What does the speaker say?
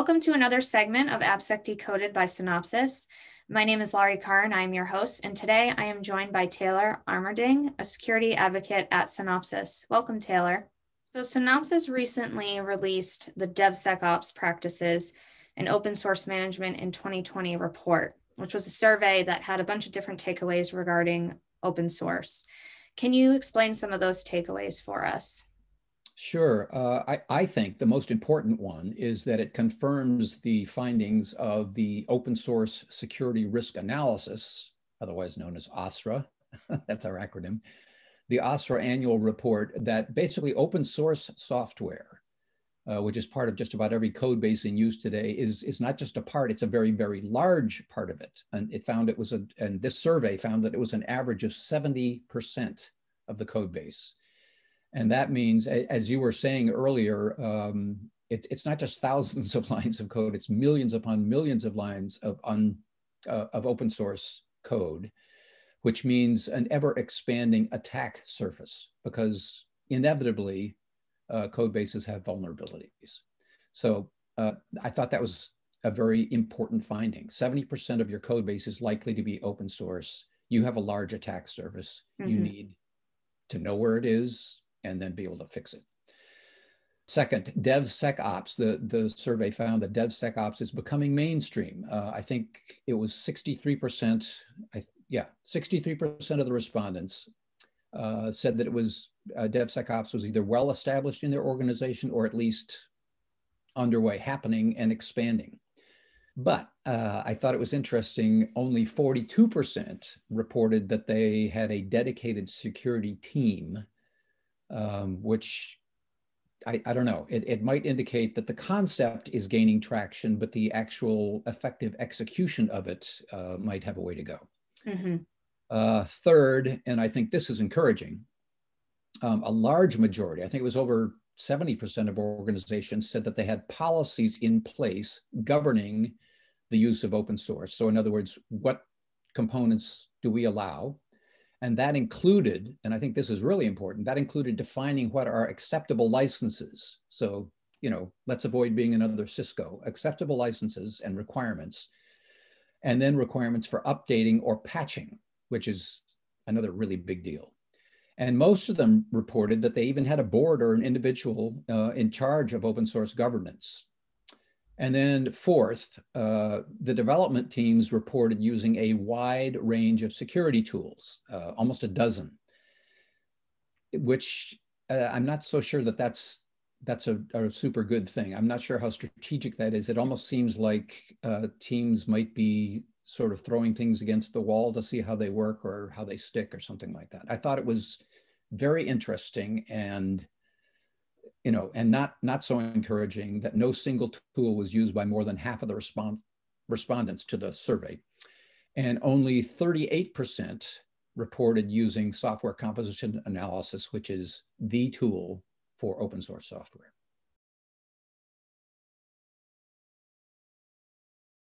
Welcome to another segment of AppSec Decoded by Synopsis. My name is Laurie Carr and I'm your host, and today I am joined by Taylor Armerding, a security advocate at Synopsis. Welcome, Taylor. So Synopsis recently released the DevSecops Practices and Open Source Management in 2020 report, which was a survey that had a bunch of different takeaways regarding open source. Can you explain some of those takeaways for us? Sure. I think the most important one is that it confirms the findings of the Open Source Security Risk Analysis, otherwise known as OSRA. That's our acronym. The OSRA annual report that basically open source software, which is part of just about every code base in use today, is not just a part, it's a very, very large part of it. And it found it was, and this survey found that it was an average of 70% of the code base. And that means, as you were saying earlier, it's not just thousands of lines of code, it's millions upon millions of lines of open source code, which means an ever expanding attack surface, because inevitably code bases have vulnerabilities. So I thought that was a very important finding. 70% of your code base is likely to be open source. You have a large attack surface. Mm-hmm. You need to know where it is and then be able to fix it. Second, DevSecops, the survey found that DevSecops is becoming mainstream. I think it was 63%, 63% of the respondents said that it was, DevSecops was either well established in their organization or at least underway, happening and expanding. But I thought it was interesting, only 42% reported that they had a dedicated security team, which I don't know, it might indicate that the concept is gaining traction, but the actual effective execution of it might have a way to go. Mm-hmm. Third, and I think this is encouraging, a large majority, I think it was over 70% of organizations said that they had policies in place governing the use of open source. So in other words, what components do we allow? And that included, and I think this is really important, that included defining what are acceptable licenses. So, let's avoid being another Cisco, acceptable licenses and requirements, and then requirements for updating or patching, which is another really big deal. And most of them reported that they even had a board or an individual in charge of open source governance. And then fourth, the development teams reported using a wide range of security tools, almost a dozen, which I'm not so sure that that's a super good thing. I'm not sure how strategic that is. It almost seems like teams might be sort of throwing things against the wall to see how they work or how they stick or something like that. I thought it was very interesting and not so encouraging that no single tool was used by more than half of the respondents to the survey. And only 38% reported using software composition analysis, which is the tool for open source software.